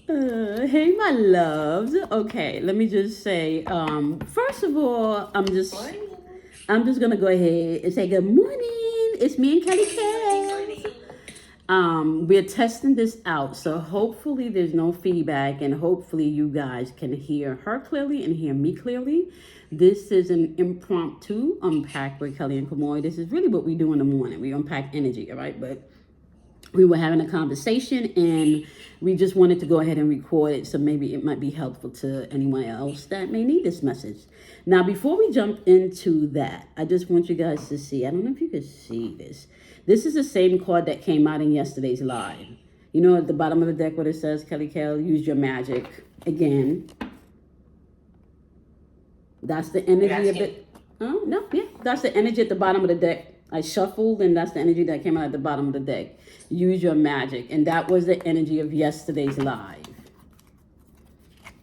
Hey, my loves. Okay, let me just say, first of all, I'm just gonna go ahead and say good morning. It's me and Kelly Kales. We're testing this out, so hopefully there's no feedback, and hopefully you guys can hear her clearly and hear me clearly. This is an impromptu unpack with Kelly and Kamoy. This is really what we do in the morning. We unpack energy, all right? But we were having a conversation and we just wanted to go ahead and record it, so maybe it might be helpful to anyone else that may need this message. Now, before we jump into that, I just want you guys to see, I don't know if you can see this. This is the same card that came out in yesterday's live. You know, at the bottom of the deck what it says, Kelly Kale, use your magic. Again, that's the energy of it. Oh, no, yeah. That's the energy at the bottom of the deck. I shuffled, and that's the energy that came out at the bottom of the deck. Use your magic. And that was the energy of yesterday's live.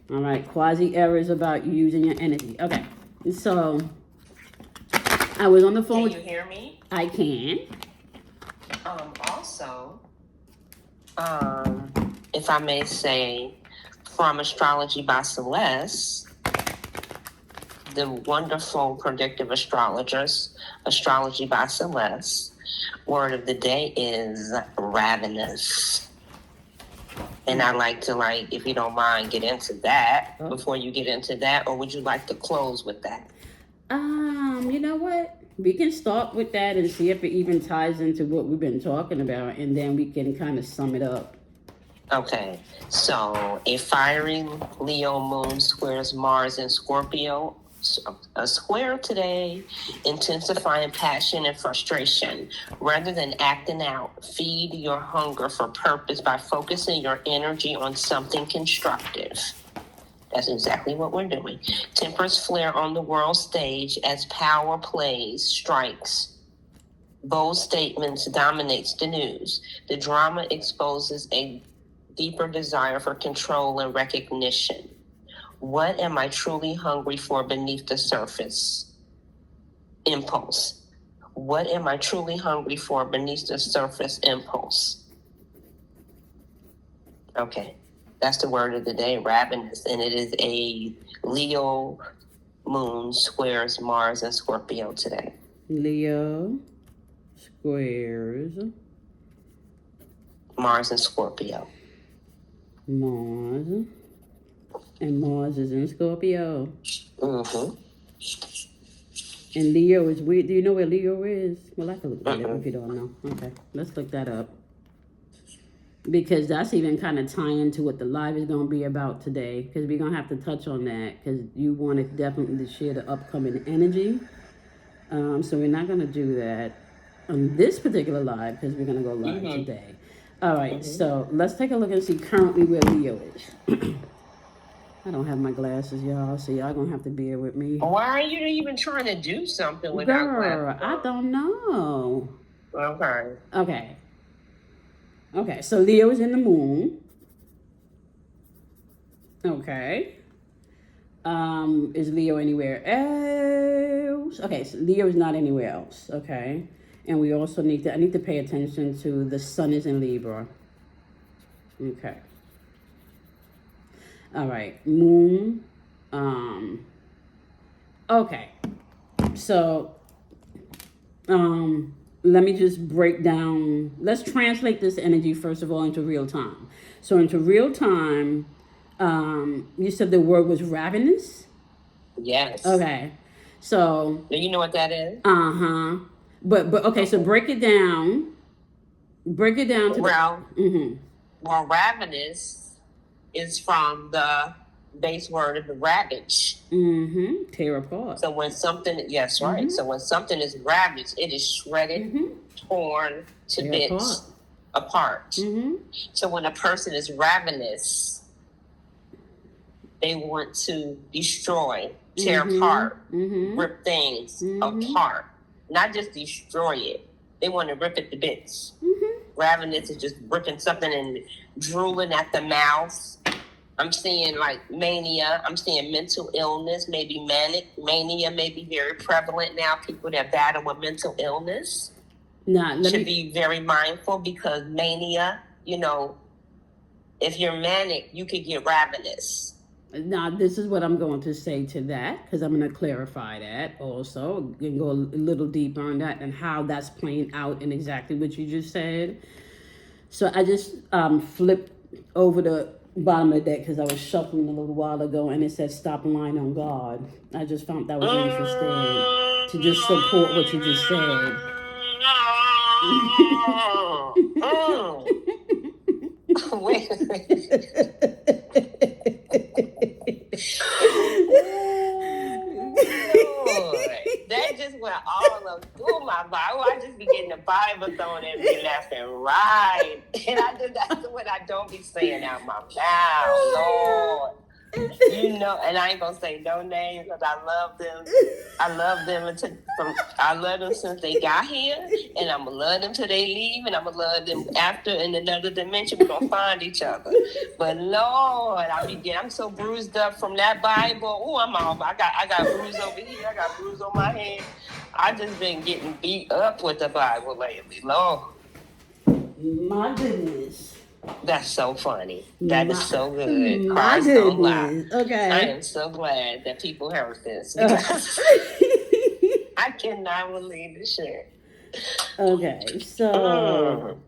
All right. Quasi errors about using your energy. Okay. So, I was on the phone. Can you hear me? I can. Also, if I may say, from Astrology by Celeste, the wonderful predictive astrologist, Astrology by Celeste, word of the day is ravenous. And I'd like to, if you don't mind, get into that before you get into that, or would you like to close with that? You know what? We can start with that and see if it even ties into what we've been talking about, and then we can kind of sum it up. Okay, so a fiery Leo moon squares Mars in Scorpio. A square today, intensifying passion and frustration. Rather than acting out, feed your hunger for purpose by focusing your energy on something constructive. That's exactly what we're doing. Tempers flare on the world stage as power plays, strikes. Bold statements dominates the news. The drama exposes a deeper desire for control and recognition. What am I truly hungry for beneath the surface? Impulse. What am I truly hungry for beneath the surface? Impulse. Okay, that's the word of the day, ravenous, and it is a Leo moon squares Mars and Scorpio today. Leo squares Mars and Scorpio. Mars. And Mars is in Scorpio. Mm-hmm. And Leo is weird. Do you know where Leo is? Well, I can look that up if you don't know. Okay, let's look that up. Because that's even kind of tying to what the live is going to be about today. Because we're going to have to touch on that. Because you want to definitely share the upcoming energy. So we're not going to do that on this particular live. Because we're going to go live today. All right, so let's take a look and see currently where Leo is. I don't have my glasses, y'all, so y'all gonna have to bear with me. Why are you even trying to do something without glasses? I don't know. Okay. Okay, so Leo is in the moon. Okay. Is Leo anywhere else? Okay, so Leo is not anywhere else. Okay. And we also need to pay attention to the sun is in Libra. Okay. All right, moon. Okay. So, let me just break down. Let's translate this energy first of all into real time. So into real time, you said the word was ravenous? Yes. Okay. So. Do you know what that is? Uh-huh. But okay, so break it down. Break it down to well, ravenous is from the base word of the ravage. Tear apart. So when something, yes, right. So when something is ravaged, it is shredded, torn to bits, apart. So when a person is ravenous, they want to destroy, tear apart, rip things apart. Not just destroy it. They want to rip it to bits. Ravenous is just ripping something and drooling at the mouth. I'm seeing mania. I'm seeing mental illness, maybe manic. Mania may be very prevalent now. People that battle with mental illness should be very mindful because mania, If you're manic, you could get ravenous. Now, this is what I'm going to say to that, because I'm going to clarify that also and go a little deeper on that and how that's playing out and exactly what you just said. So I just flipped over the bottom of the deck because I was shuffling a little while ago and it said stop relying on God. I just found that was interesting to just support what you just said. Wait. That just went all up through my Bible. I just be getting the Bible thrown at me left and right. And that's what I don't be saying out my mouth, Lord. You know, and I ain't gonna say no names because I love them. I love them since they got here, and I'm gonna love them till they leave, and I'm gonna love them after in another dimension. We're gonna find each other. But Lord, I'm so bruised up from that Bible. Oh, I got bruise over here. I got bruise on my head. I just been getting beat up with the Bible lately, Lord. My goodness. That's so funny. That is so good. My Cars goodness. don't lie. Okay. I am so glad that people heard this because I cannot believe this shit. Okay, so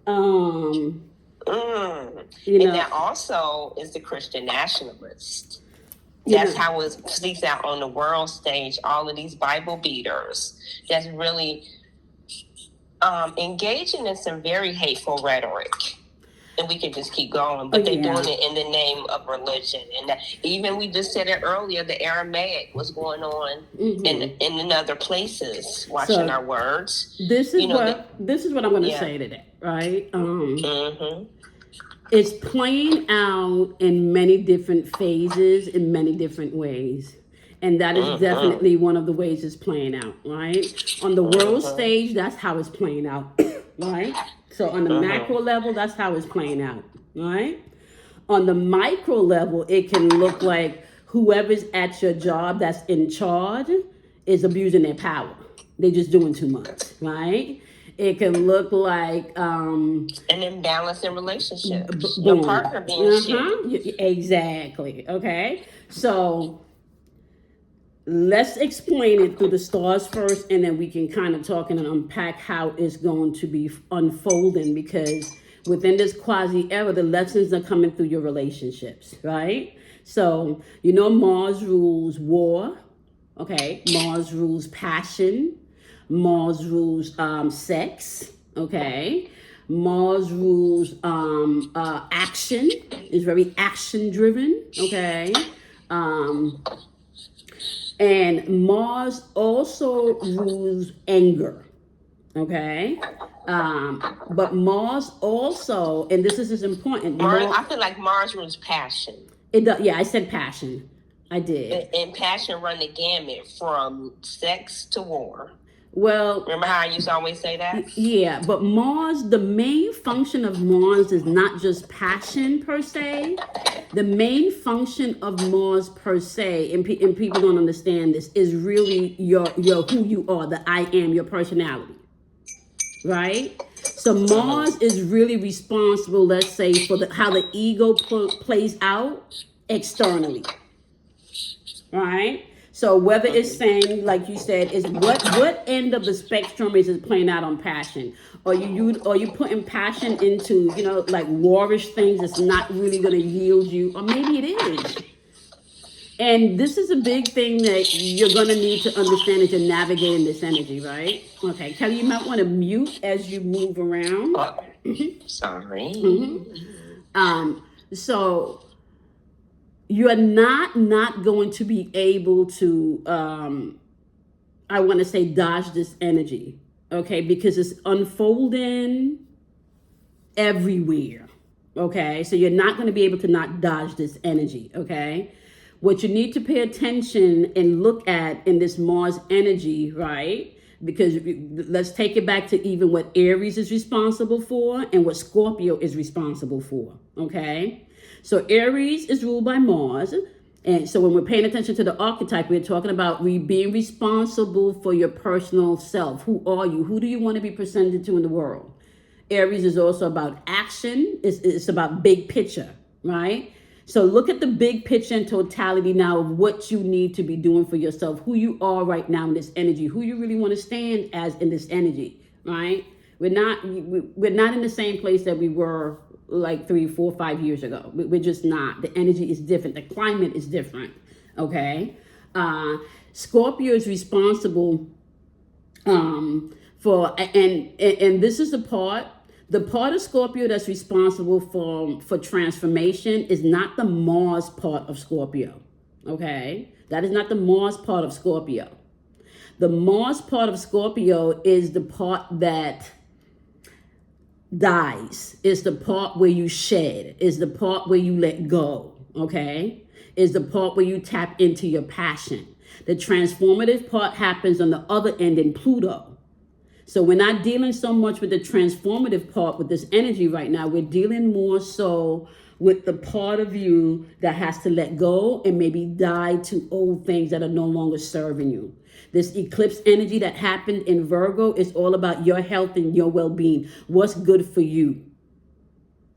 And that also is the Christian nationalist. That's how it speaks out on the world stage. All of these Bible beaters that's really engaging in some very hateful rhetoric. And we can just keep going, but they're doing it in the name of religion. And that, even we just said it earlier, the Aramaic was going on in other places, watching our words. This is what I'm going to say today, right? It's playing out in many different phases, in many different ways. And that is definitely one of the ways it's playing out, right? On the world stage, that's how it's playing out, right? So on the macro level, that's how it's playing out, right? On the micro level, it can look like whoever's at your job that's in charge is abusing their power. They're just doing too much, right? It can look like an imbalance in relationship. Your partner being shit. Exactly. Okay. So let's explain it through the stars first, and then we can kind of talk and unpack how it's going to be unfolding, because within this quasi era, the lessons are coming through your relationships, right? So, Mars rules war, okay? Mars rules passion. Mars rules sex, okay? Mars rules action, is very action driven, okay? And Mars also rules anger, okay? But Mars also, and this is important. I feel like Mars rules passion. It does, yeah, I said passion. I did. And passion run the gamut from sex to war. Well, remember how I used to always say that? Yeah, but Mars, the main function of Mars is not just passion per se. The main function of Mars per se, and people don't understand this, is really your who you are, the I am, your personality, right? So Mars is really responsible, let's say, for how the ego plays out externally, right? So whether it's saying, like you said, is what end of the spectrum is it playing out on passion? Or you putting passion into, like warish things that's not really going to yield you, or maybe it is. And this is a big thing that you're going to need to understand as you're navigating this energy, right? Okay, Kelley, you might want to mute as you move around. Sorry. So you're not going to be able to, I want to say, dodge this energy, okay? Because it's unfolding everywhere, okay? So you're not going to be able to not dodge this energy, okay? What you need to pay attention and look at in this Mars energy, right? Because let's take it back to even what Aries is responsible for and what Scorpio is responsible for, okay? So Aries is ruled by Mars. And so when we're paying attention to the archetype, we're talking about being responsible for your personal self. Who are you? Who do you want to be presented to in the world? Aries is also about action. It's about big picture, right? So look at the big picture and totality now of what you need to be doing for yourself, who you are right now in this energy, who you really want to stand as in this energy, right? We're not in the same place that we were like 3, 4, 5 years ago. We're just not. The energy is different. The climate is different. Okay. Scorpio is responsible for, and this is the part of Scorpio that's responsible for transformation is not the Mars part of Scorpio. Okay. That is not the Mars part of Scorpio. The Mars part of Scorpio is the part that dies, is the part where you shed, is the part where you let go, okay? Is the part where you tap into your passion. The transformative part happens on the other end in Pluto. So we're not dealing so much with the transformative part with this energy right now. We're dealing more so with the part of you that has to let go and maybe die to old things that are no longer serving you. This eclipse energy that happened in Virgo is all about your health and your well-being. What's good for you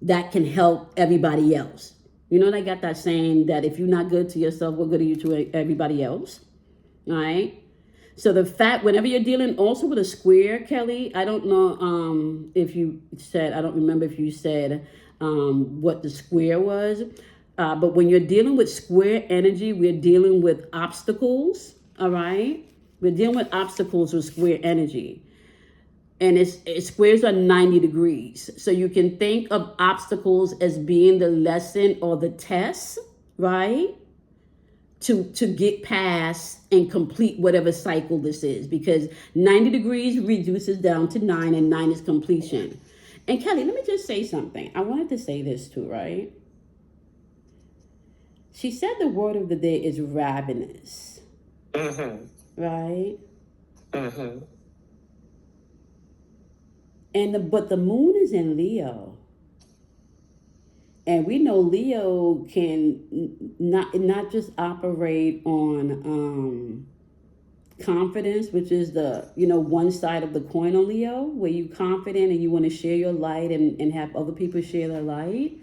that can help everybody else. You know, they got that saying that if you're not good to yourself, what good are you to everybody else? All right. So the fact, whenever you're dealing also with a square, Kelley, I don't know if you said, I don't remember if you said what the square was. But when you're dealing with square energy, we're dealing with obstacles. All right. We're dealing with obstacles with square energy. And squares are 90 degrees. So you can think of obstacles as being the lesson or the test, right? To get past and complete whatever cycle this is. Because 90 degrees reduces down to 9, and 9 is completion. And Kelley, let me just say something. I wanted to say this too, right? She said the word of the day is ravenous. Mm-hmm. Right? Mm-hmm. But the moon is in Leo. And we know Leo can not just operate on confidence, which is the, one side of the coin on Leo, where you're confident and you want to share your light and have other people share their light.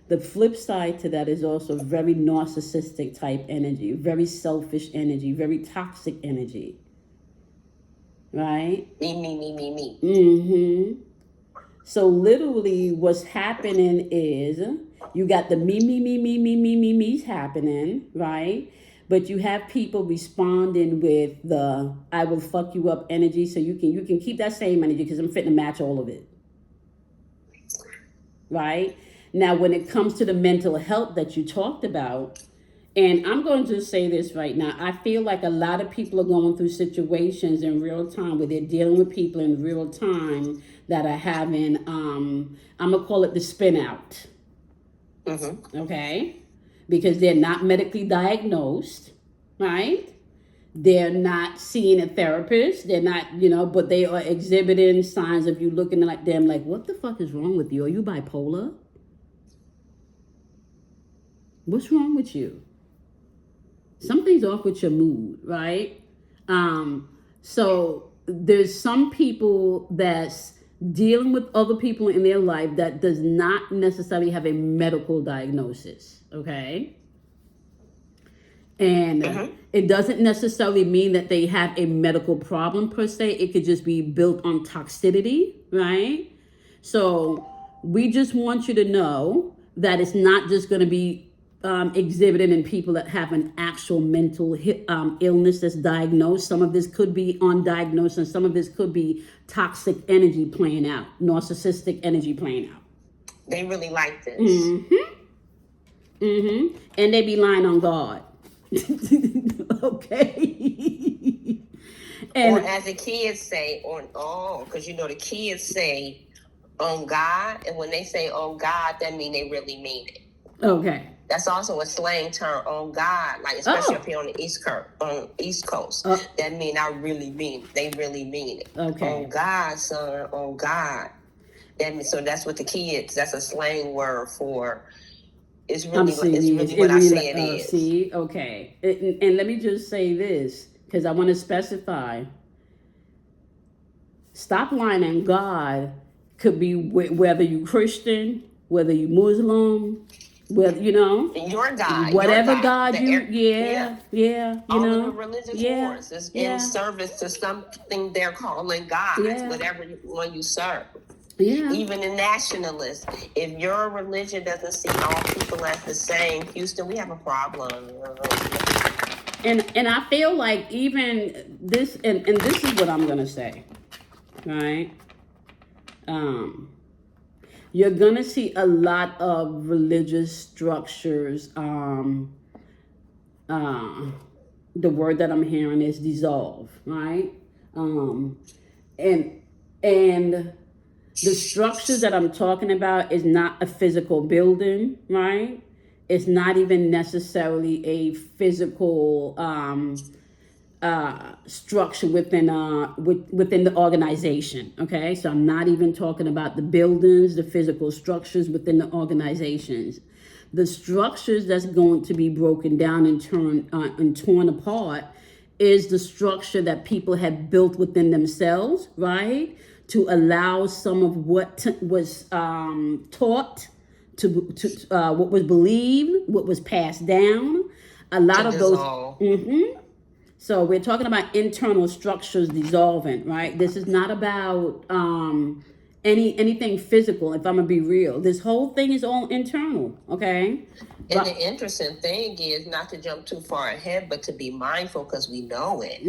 The flip side to that is also very narcissistic type energy, very selfish energy, very toxic energy. Right? Me. Mm-hmm. So literally what's happening is you got the me's happening, right? But you have people responding with the I will fuck you up energy. So you can keep that same energy because I'm fitting to match all of it. Right? Now, when it comes to the mental health that you talked about, and I'm going to say this right now, I feel like a lot of people are going through situations in real time where they're dealing with people in real time that are having, I'm going to call it the spin out. Mm-hmm. Okay? Because they're not medically diagnosed, right? They're not seeing a therapist. They're not, but they are exhibiting signs of you looking like them like, what the fuck is wrong with you? Are you bipolar? What's wrong with you? Something's off with your mood, right? So there's some people that's dealing with other people in their life that does not necessarily have a medical diagnosis, okay? And it doesn't necessarily mean that they have a medical problem per se. It could just be built on toxicity, right? So we just want you to know that it's not just going to be exhibited in people that have an actual mental illness that's diagnosed. Some of this could be undiagnosed, and some of this could be toxic energy playing out, narcissistic energy playing out. They really like this. And they be lying on God. Okay. And, or as the kids say, because the kids say on God, and when they say on God, that means they really mean it. Okay. That's also a slang term, on God, like especially up here on the East Coast. That mean I really mean it. They really mean it. Okay. On God, son, on God. So that's what the kids, that's a slang word for. It's really what I say it is. See, okay. And let me just say this, because I want to specify. Stop lying on God could be whether you Christian, whether you Muslim, Well, Your God, whatever your God you, yeah. you All of know, the religious yeah, wars is yeah, in service to something they're calling God, yeah, whatever one you serve. yeah. Even the nationalists, if your religion doesn't see all people as the same, Houston, we have a problem. And I feel like even this, and this is what I'm gonna say, right? You're gonna see a lot of religious structures. The word that I'm hearing is dissolve, right? And and the structures that I'm talking about is not a physical building, right? It's not even necessarily a physical structure within the organization. Okay, so I'm not even talking about the buildings, the physical structures within the organizations. The structures that's going to be broken down and torn apart is the structure that people have built within themselves, right? To allow some of what was taught, to what was believed, what was passed down. A lot of those. So we're talking about internal structures dissolving, right? This is not about anything physical. If I'm gonna be real, this whole thing is all internal. Okay. And the interesting thing is not to jump too far ahead, but to be mindful because we know it.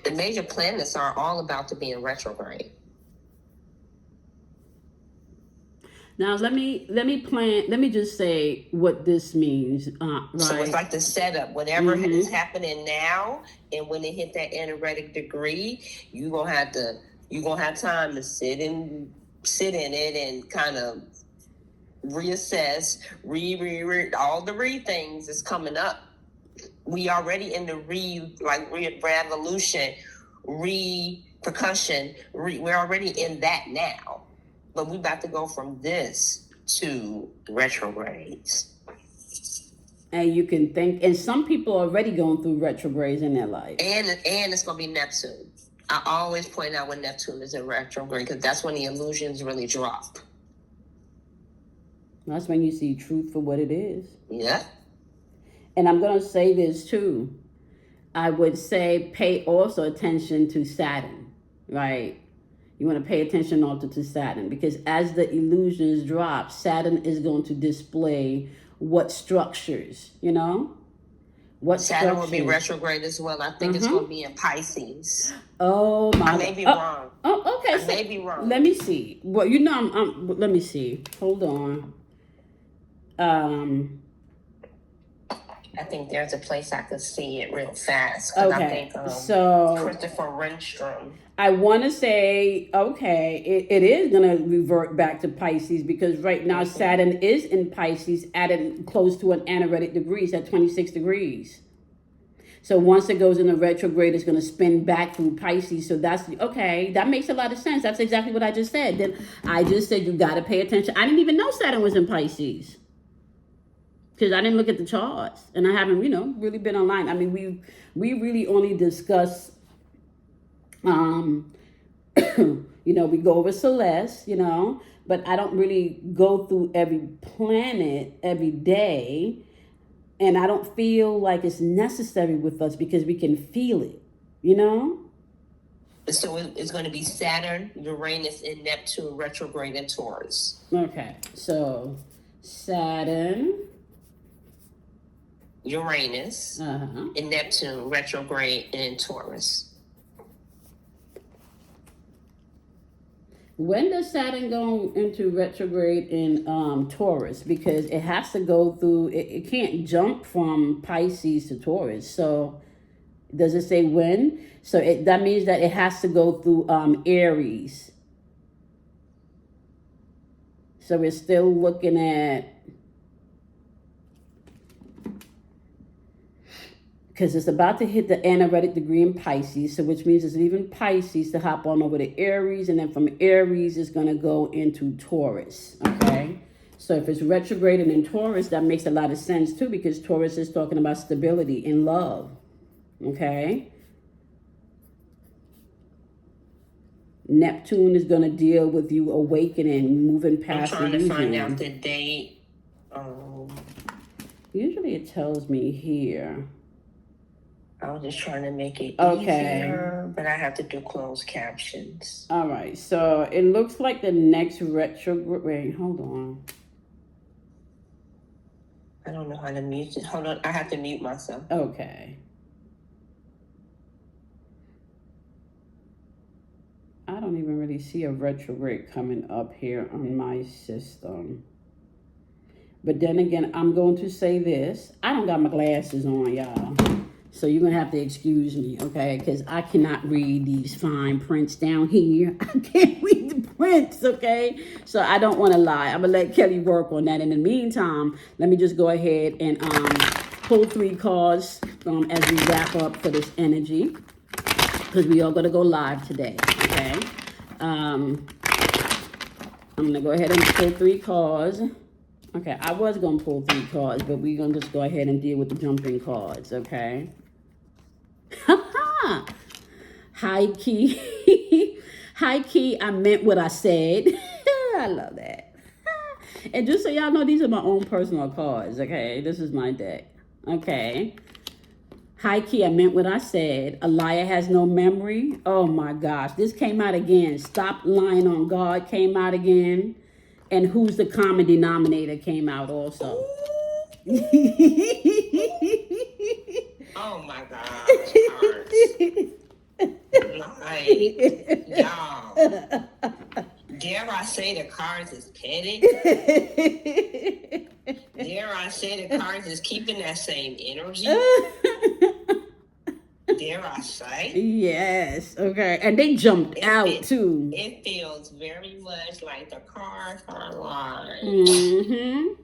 The major planets are all about to be in retrograde. Now let me just say what this means. Right. So it's like the setup. Whatever is happening now, and when they hit that energetic degree, you're gonna have time to sit in it and kind of reassess, read all the things is coming up. We already in the revolution, repercussion. We're already in that now, but we about to go from this to retrogrades. And you can think, and some people are already going through retrogrades in their life. And it's gonna be Neptune. I always point out when Neptune is in retrograde because that's when the illusions really drop. That's when you see truth for what it is. Yeah. And I'm going to say this too. I would say pay also attention to Saturn, right? You want to pay attention also to Saturn because as the illusions drop, Saturn is going to display what structures, What Saturn will be retrograde as well. I think it's going to be in Pisces. Oh my! I may be wrong. Oh, okay. I may be wrong. Let me see. Well, let me see. Hold on. I think there's a place I could see it real fast. Okay. I think so Christopher Renstrom. I want to say, it is going to revert back to Pisces because right now Saturn is in Pisces at close to an anaretic degrees at 26 degrees. So once it goes into retrograde, it's going to spin back through Pisces. So that's, that makes a lot of sense. That's exactly what I just said. Then I just said you got to pay attention. I didn't even know Saturn was in Pisces. Because I didn't look at the charts. And I haven't, really been online. I mean, we really only discuss, we go over Celeste, but I don't really go through every planet every day. And I don't feel like it's necessary with us because we can feel it, So it's going to be Saturn, Uranus, and Neptune retrograde in Taurus. Okay, so Saturn, Uranus, and Neptune retrograde in Taurus. When does Saturn go into retrograde in Taurus? Because it has to go through, it can't jump from Pisces to Taurus. So does it say when? So that means that it has to go through Aries. So we're still looking at, because it's about to hit the anaretic degree in Pisces, so which means it's leaving Pisces to hop on over to Aries, and then from Aries it's going to go into Taurus, okay? So if it's retrograding in Taurus, that makes a lot of sense too, because Taurus is talking about stability and love, okay? Neptune is going to deal with you awakening, moving past I'm trying to find illusion. out the date. Usually it tells me here. I was just trying to make it Okay. easier, but I have to do closed captions. All right. So it looks like the next retrograde. Wait, hold on. I don't know how to mute it. Hold on. I have to mute myself. Okay. I don't even really see a retrograde coming up here on my system. But then again, I'm going to say this. I don't got my glasses on, y'all. So you're going to have to excuse me, okay? Because I cannot read these fine prints down here. I can't read the prints, okay? So I don't want to lie. I'm going to let Kelley work on that. In the meantime, let me just go ahead and pull 3 cards as we wrap up for this energy. Because we are going to go live today, okay? I'm going to go ahead and pull 3 cards. Okay, I was going to pull 3 cards, but we're going to just go ahead and deal with the jumping cards, okay? High key. High key, I meant what I said. I love that. And just so y'all know, these are my own personal cards, okay? This is my deck, okay? High key, I meant what I said. A liar has no memory. Oh my gosh, this came out again. Stop lying on God came out again. And who's the common denominator came out also. Oh my gosh, like, y'all. Dare I say the cards is petty? Dare I say the cards is keeping that same energy? Dare I say? Yes, okay. And they jumped out too. It feels very much like the cards are lying.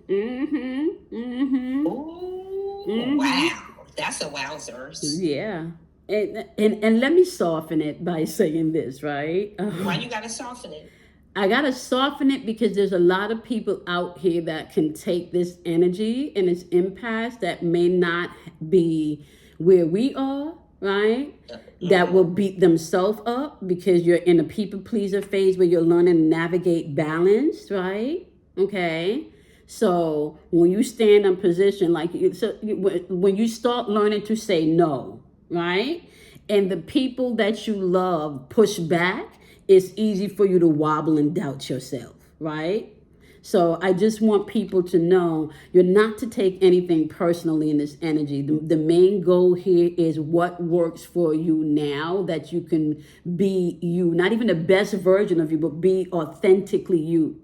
Ooh, wow. That's a wowzers. Yeah. And let me soften it by saying this, right? Why you gotta soften it? I gotta soften it because there's a lot of people out here that can take this energy and its impasse that may not be where we are, right? That will beat themselves up because you're in a people pleaser phase where you're learning to navigate balance, right? Okay. So when you stand in position, when you start learning to say no, right? And the people that you love push back, it's easy for you to wobble and doubt yourself, right? So I just want people to know you're not to take anything personally in this energy. The main goal here is what works for you now, that you can be you, not even the best version of you, but be authentically you,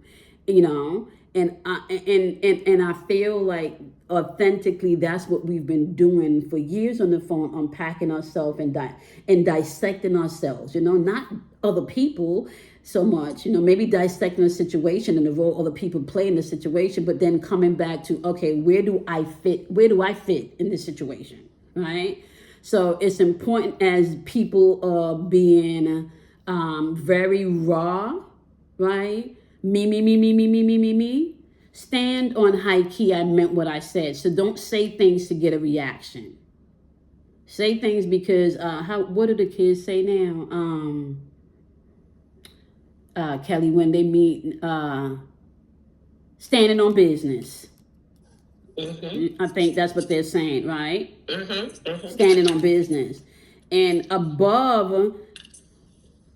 you know? And I feel like authentically that's what we've been doing for years on the phone, unpacking ourselves and dissecting ourselves, you know, not other people so much, you know, maybe dissecting a situation and the role other people play in the situation, but then coming back to, okay, where do I fit in this situation, right? So it's important as people are being very raw, right? Me. Stand on high key, I meant what I said. So don't say things to get a reaction. Say things because, what do the kids say now? Kelley, when they meet, standing on business. I think that's what they're saying, right? Standing on business. And above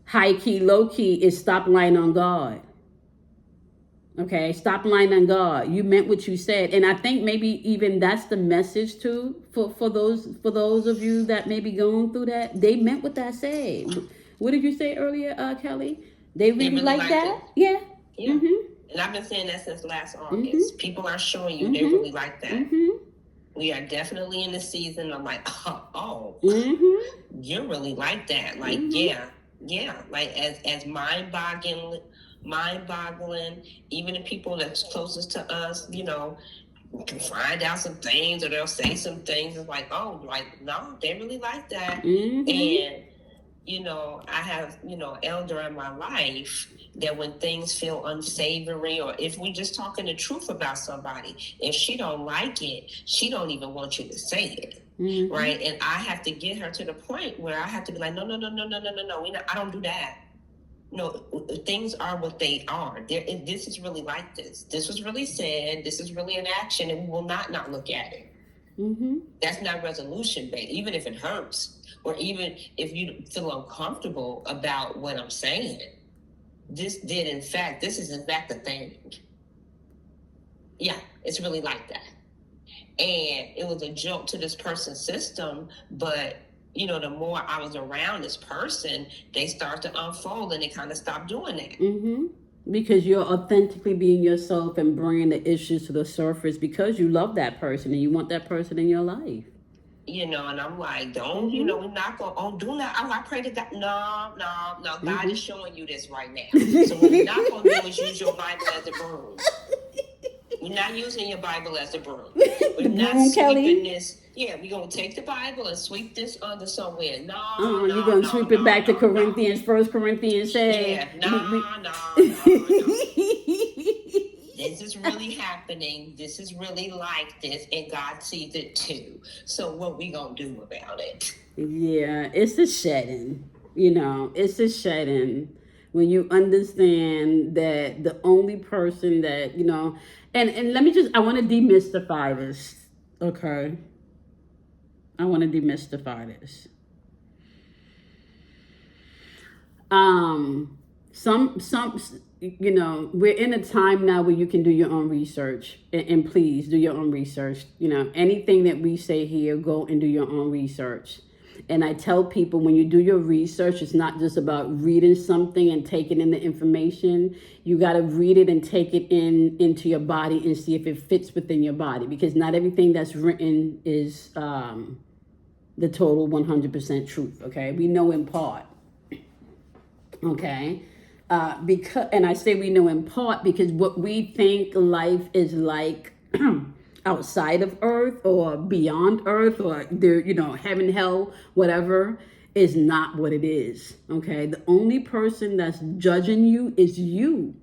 high key, low key is stop lying on God. Okay, stop lying on God. You meant what you said, and I think maybe even that's the message too for those of you that may be going through that. They meant what I said. What did you say earlier, Kelley? They really like that? Yeah. Yeah. And I've been saying that since last August. People are showing you they really like that. We are definitely in the season of like, you really like that. Like, yeah. Like as mind-boggling, even the people that's closest to us, you know, can find out some things or they'll say some things. It's like, no, they really like that. And, you know, I have, you know, elder in my life that when things feel unsavory, or if we just talking the truth about somebody, if she don't like it, she don't even want you to say it. Right. And I have to get her to the point where I have to be like, no, I don't do that. No, things are what they are. This is really like this. This was really said. This is really an action, and we will not look at it. Mm-hmm. That's not resolution based, even if it hurts, or even if you feel uncomfortable about what I'm saying. This is in fact the thing. Yeah, it's really like that. And it was a joke to this person's system, but the more I was around this person, they start to unfold and they kind of stop doing that. Mm-hmm. Because you're authentically being yourself and bringing the issues to the surface because you love that person and you want that person in your life. And I'm like, don't, we're not going, do not, I pray to God. No, God is showing you this right now. So what we're not going to do is use your Bible as a broom. We're not using your Bible as a broom. We're not sweeping Kelley. This. Yeah, we're going to take the Bible and sweep this under somewhere. No, you're going to sweep it back to Corinthians, 1 Corinthians say. Yeah, no. This is really happening. This is really like this, and God sees it too. So what we going to do about it? Yeah, it's a shedding. It's a shedding when you understand that the only person that, and let me I want to demystify this, okay? I want to demystify this. We're in a time now where you can do your own research, and please do your own research. Anything that we say here, go and do your own research. And I tell people, when you do your research, it's not just about reading something and taking in the information. You got to read it and take it into your body and see if it fits within your body, because not everything that's written is the total 100% truth. Okay, we know in part. Okay, and I say we know in part because what we think life is like outside of Earth or beyond Earth, or there, heaven, hell, whatever, is not what it is. Okay, the only person that's judging you is you.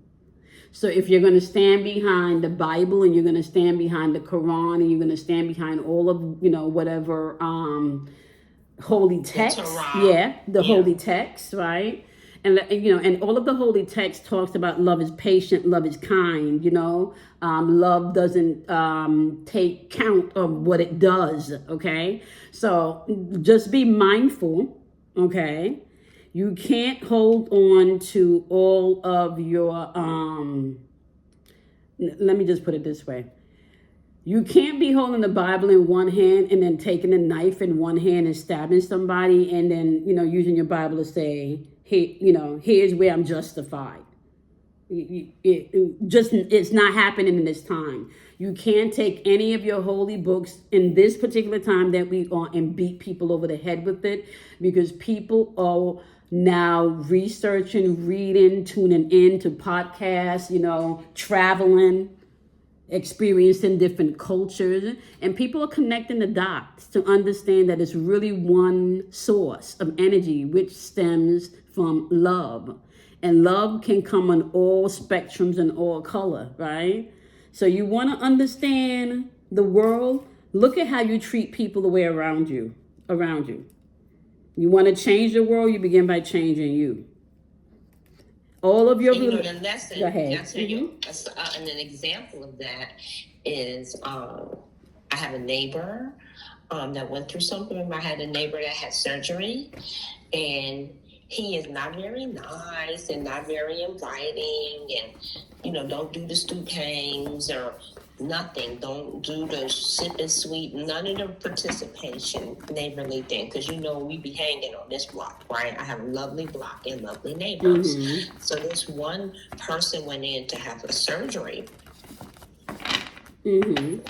So if you're going to stand behind the Bible and you're going to stand behind the Quran and you're going to stand behind all of whatever holy text, holy text, right? And all of the holy text talks about love is patient, love is kind, love doesn't take count of what it does, okay? So just be mindful, okay? You can't hold on to all of your, let me just put it this way. You can't be holding the Bible in one hand and then taking a knife in one hand and stabbing somebody and then, using your Bible to say, hey, here's where I'm justified. It's not happening in this time. You can't take any of your holy books in this particular time that we are and beat people over the head with it, because people are now researching, reading, tuning in to podcasts, traveling, experiencing different cultures, and people are connecting the dots to understand that it's really one source of energy which stems from love. And love can come on all spectrums and all color, right? So you want to understand the world. Look at how you treat people the way around you. You want to change the world, you begin by changing you. All of your... the lesson, go ahead. And an example of that is I have a neighbor that went through something. I had a neighbor that had surgery, and he is not very nice and not very inviting, and don't do the stoop hangs or nothing. Don't do the sip and sweep, none of the participation neighborly thing, because we be hanging on this block, right? I have a lovely block and lovely neighbors. Mm-hmm. So this one person went in to have a surgery, and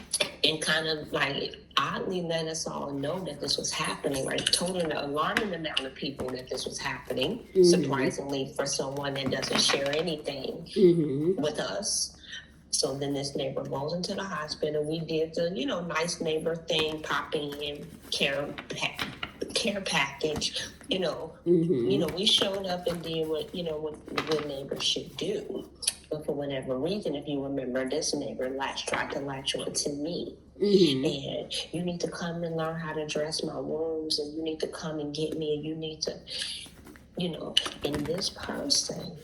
kind of like oddly let us all know that this was happening, like totally alarming the amount of people that this was happening, surprisingly for someone that doesn't share anything with us. So then this neighbor goes into the hospital. We did the, nice neighbor thing, popping in, care package. We showed up and did what the good neighbor should do. But for whatever reason, if you remember, this neighbor tried to latch on to me. And you need to come and learn how to dress my wounds, and you need to come and get me, and you need to... And this person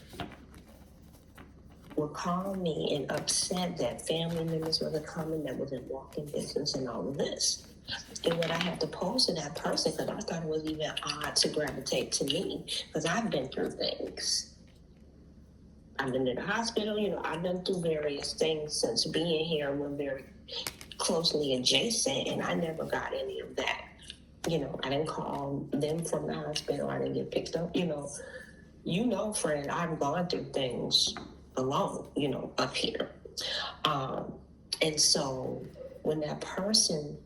would call me and upset that family members wasn't coming, that was in walking distance and all of this. And when I had to pose to that person, because I thought it was even odd to gravitate to me, because I've been through things. I've been in the hospital, I've been through various things since being here. We're very closely adjacent, and I never got any of that. I didn't call them from the hospital. I didn't get picked up. Friend, I've gone through things alone, up here. And so when that person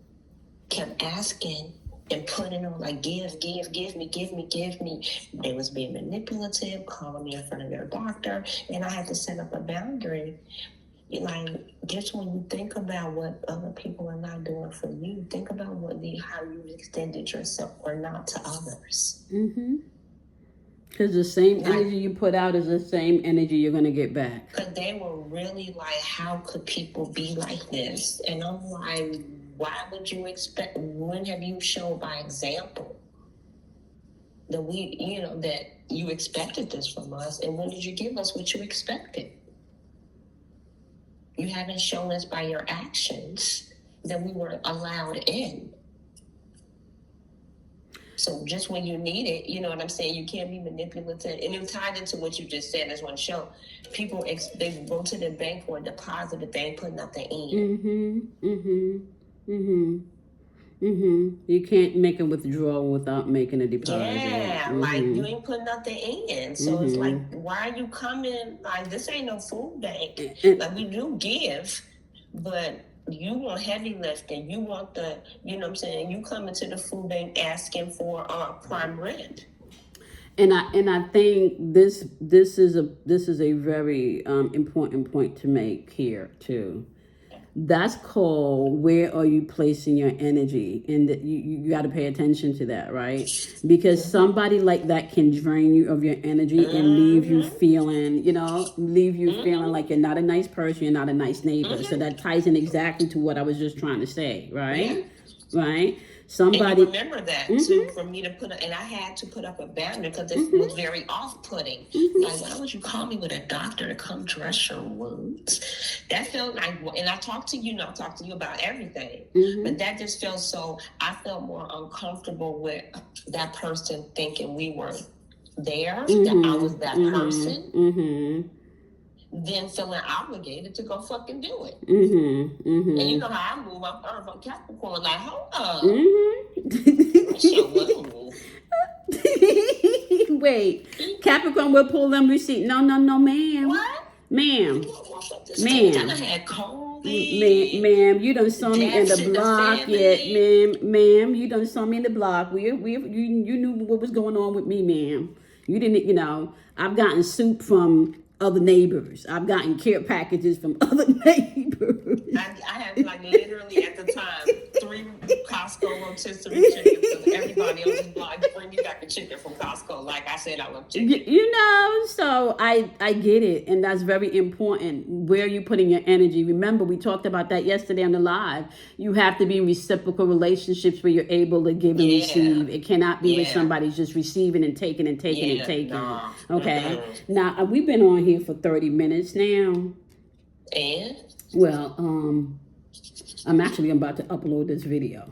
kept asking and putting on like, give me, they was being manipulative, calling me in front of their doctor, and I had to set up a boundary. Just when you think about what other people are not doing for you, think about how you extended yourself or not to others. Mm-hmm. Because the same energy you put out is the same energy you're going to get back. Because they were really like, how could people be like this? And I'm like, why would you expect, when have you shown by example that that you expected this from us? And when did you give us what you expected? You haven't shown us by your actions that we were allowed in. So just when you need it, you know what I'm saying? You can't be manipulative. And it tied into what you just said as one show. People, they go to the bank for a deposit, but they ain't put nothing in. You can't make a withdrawal without making a deposit. Yeah, like you ain't put nothing in. So it's like, why are you coming? Like, this ain't no food bank. Like, we do give, but you want heavy lifting. You want the, you know what I'm saying? You come into the food bank asking for prime rent. And I think this is a very important point to make here too. That's called, where are you placing your energy? And you got to pay attention to that, right? Because somebody like that can drain you of your energy and leave you feeling, feeling like you're not a nice person, you're not a nice neighbor. So that ties in exactly to what I was just trying to say, right? Right? Somebody, and you remember that too, for me to and I had to put up a banner because it was very off-putting. Like, why would you call me with a doctor to come dress your wounds? That felt like, and I talked to you, about everything, but that just felt so, I felt more uncomfortable with that person thinking we were there, that I was that person. Then feeling obligated to go fucking do it. And you know how I move. I'm Earth, I'm Capricorn. Like, hold up. Wait, Capricorn will pull them receipts. No, ma'am. What? Ma'am, you done saw me in the block yet, ma'am. You done saw me in the block. You knew what was going on with me, ma'am. You didn't, I've gotten soup from other neighbors. I've gotten care packages from other neighbors. I had literally at the time 3 Costco rotisserie chickens because everybody on this block bring me back a chicken from Costco. Like I said, I love chicken. So I get it, and that's very important. Where you putting your energy? Remember, we talked about that yesterday on the live. You have to be in reciprocal relationships where you're able to give and receive. It cannot be where somebody's just receiving and taking and taking and taking. No. Okay. Now we've been on here for 30 minutes now. And? Well, I'm actually about to upload this video.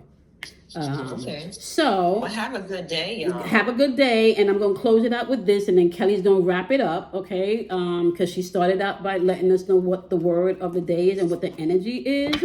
Okay. So, well, have a good day, y'all. Have a good day, and I'm going to close it out with this, and then Kelley's going to wrap it up, okay? Because she started out by letting us know what the word of the day is and what the energy is,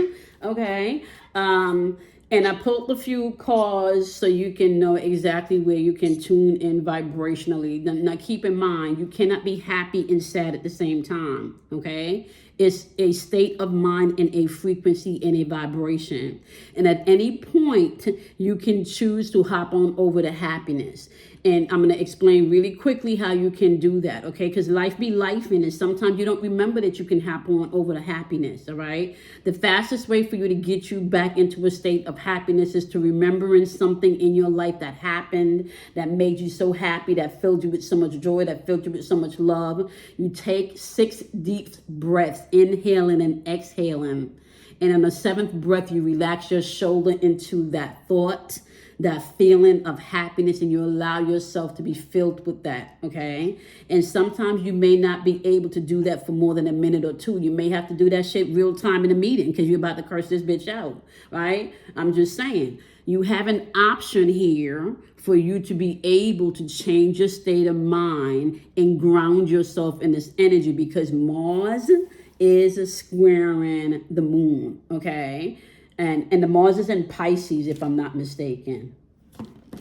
okay? And I pulled a few cards so you can know exactly where you can tune in vibrationally. Now, keep in mind, you cannot be happy and sad at the same time, okay? It's a state of mind and a frequency and a vibration. And at any point, you can choose to hop on over to happiness. And I'm going to explain really quickly how you can do that, okay? Because life be life, and sometimes you don't remember that you can hop on over to happiness, all right? The fastest way for you to get you back into a state of happiness is to remembering something in your life that happened, that made you so happy, that filled you with so much joy, that filled you with so much love. You take 6 deep breaths, inhaling and exhaling. And on the 7th breath, you relax your shoulder into that thought, that feeling of happiness, and you allow yourself to be filled with that, okay? And sometimes you may not be able to do that for more than a minute or two. You may have to do that shit real time in a meeting because you're about to curse this bitch out, right? I'm just saying. You have an option here for you to be able to change your state of mind and ground yourself in this energy, because Mars is squaring the moon, okay? And the Mars is in Pisces, if I'm not mistaken.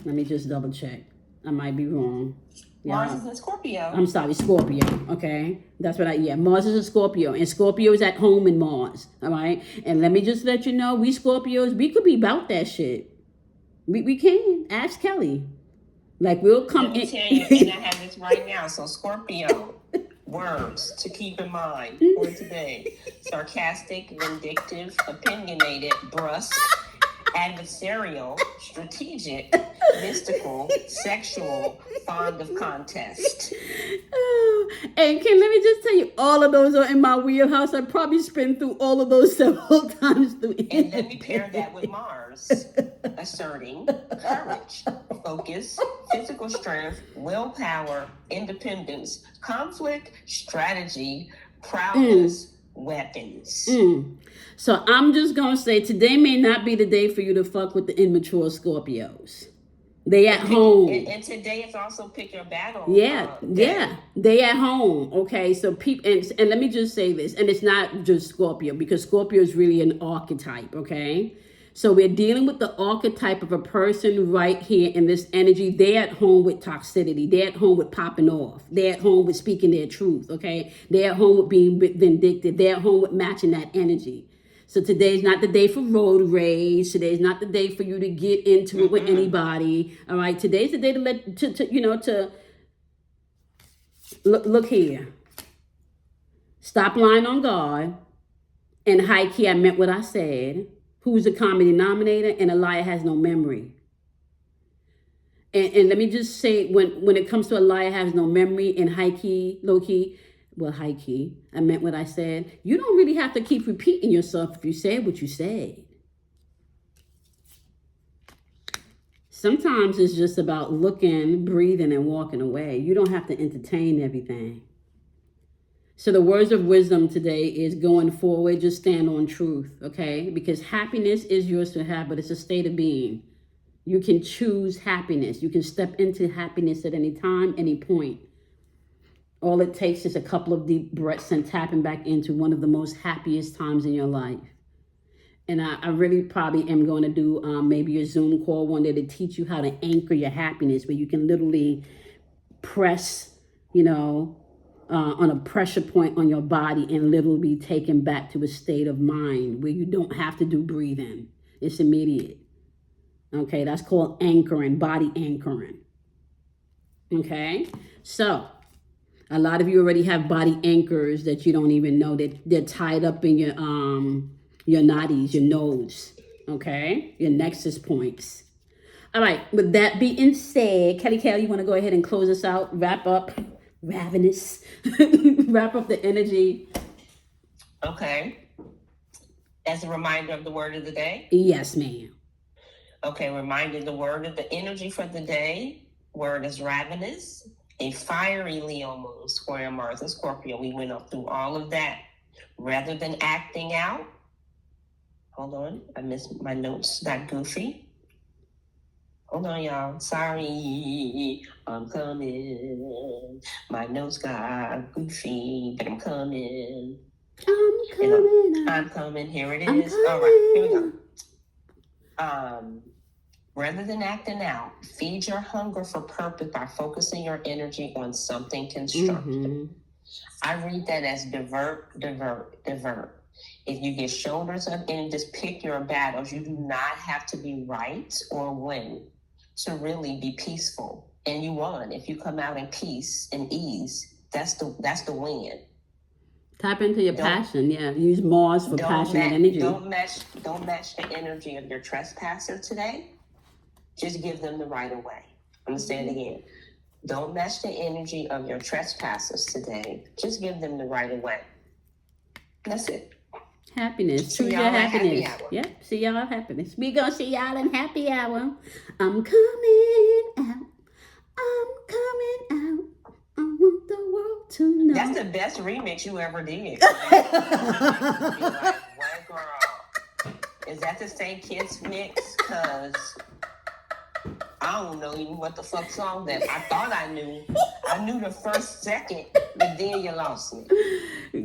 Let me just double check. I might be wrong. Mars is in Scorpio. I'm sorry, Scorpio, okay? That's what Mars is a Scorpio, and Scorpio is at home in Mars, all right? And let me just let you know, we Scorpios, we could be about that shit. We can. Ask Kelley. Like, we'll come in. Let me tell you, and I have this right now. So, Scorpio, words to keep in mind for today: sarcastic, vindictive, opinionated, brusque, adversarial, strategic, mystical, sexual, fond of contest. And let me just tell you, all of those are in my wheelhouse. I probably spent through all of those several times. And let me pair that with Mars: asserting, courage, focus, physical strength, willpower, independence, conflict, strategy, prowess, weapons. So I'm just going to say, today may not be the day for you to fuck with the immature Scorpios. They at home. And today is also pick your battle. Yeah. They at home. Okay. So people, and let me just say this, and it's not just Scorpio, because Scorpio is really an archetype. Okay. So we're dealing with the archetype of a person right here in this energy. They're at home with toxicity. They're at home with popping off. They're at home with speaking their truth. Okay. They're at home with being vindictive. They're at home with matching that energy. So today's not the day for road rage. Today's not the day for you to get into it with anybody. All right. Today's the day to look here. Stop lying on God. And high key, I meant what I said. Who's the common denominator? And a liar has no memory. And let me just say, when it comes to a liar has no memory, and high key, low key, well, high key, I meant what I said. You don't really have to keep repeating yourself if you said what you said. Sometimes it's just about looking, breathing, and walking away. You don't have to entertain everything. So the words of wisdom today is, going forward, just stand on truth, okay? Because happiness is yours to have, but it's a state of being. You can choose happiness. You can step into happiness at any time, any point. All it takes is a couple of deep breaths and tapping back into one of the most happiest times in your life. And I really probably am going to do maybe a Zoom call one day to teach you how to anchor your happiness, where you can literally press, on a pressure point on your body and literally be taken back to a state of mind where you don't have to do breathing. It's immediate. Okay, that's called anchoring, body anchoring. Okay, so a lot of you already have body anchors that you don't even know that they're tied up in your nadis, your nodes, okay, your nexus points. All right, with that being said, Kelley, you want to go ahead and close us out, wrap up, ravenous, wrap up the energy. Okay. As a reminder of the word of the day? Yes, ma'am. Okay, reminder, the word of the energy for the day, word is ravenous. A fiery Leo moon, square Mars and Scorpio. We went up through all of that. Rather than acting out, hold on, I missed my notes, got goofy. Hold on, y'all. Sorry, I'm coming. My notes got goofy, but I'm coming. I'm coming. Here it is. All right, here we go. Rather than acting out, feed your hunger for purpose by focusing your energy on something constructive. I read that as divert, divert, divert. If you get shoulders up and just pick your battles, you do not have to be right or win to really be peaceful. And you won. If you come out in peace and ease, that's the win. Tap into your passion. Yeah, use Mars for passion and energy. Don't match the energy of your trespasser today. Just give them the right of way. I'm going to say it again. Don't match the energy of your trespassers today. Just give them the right of way. That's it. Happiness. See Choose y'all your at happy happiness. hour. Yep. See y'all at happiness. We gonna see y'all in happy hour. I'm coming out. I'm coming out. I want the world to know. That's the best remix you ever did. Like, what girl? Is that the same Kids mix? Cause I don't know even what the fuck song that I thought I knew. I knew the first second, but then you lost me.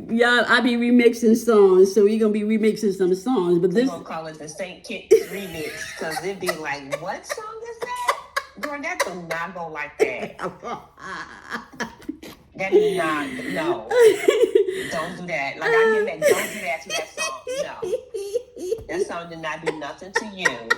Y'all, I be remixing songs, so we gonna be remixing some songs. But We're this, gonna call it the St. Kitts remix, cause it'd be like, what song is that? Girl, that do not go like that. That do not, no. Don't do that. Like I get that, don't do that to that song. No. That song did not do nothing to you.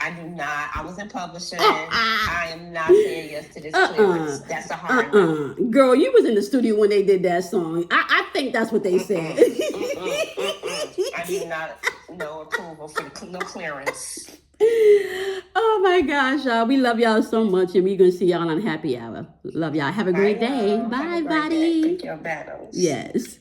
I do not. I was in publishing. I am not saying yes to this clearance. That's a hard no. Girl, you was in the studio when they did that song. I think that's what they said. I do not no approval for no clearance. Oh my gosh, y'all. We love y'all so much, and we're gonna see y'all on happy hour. Love y'all. Have a great day. Bye, buddy. Pick your battles. Yes.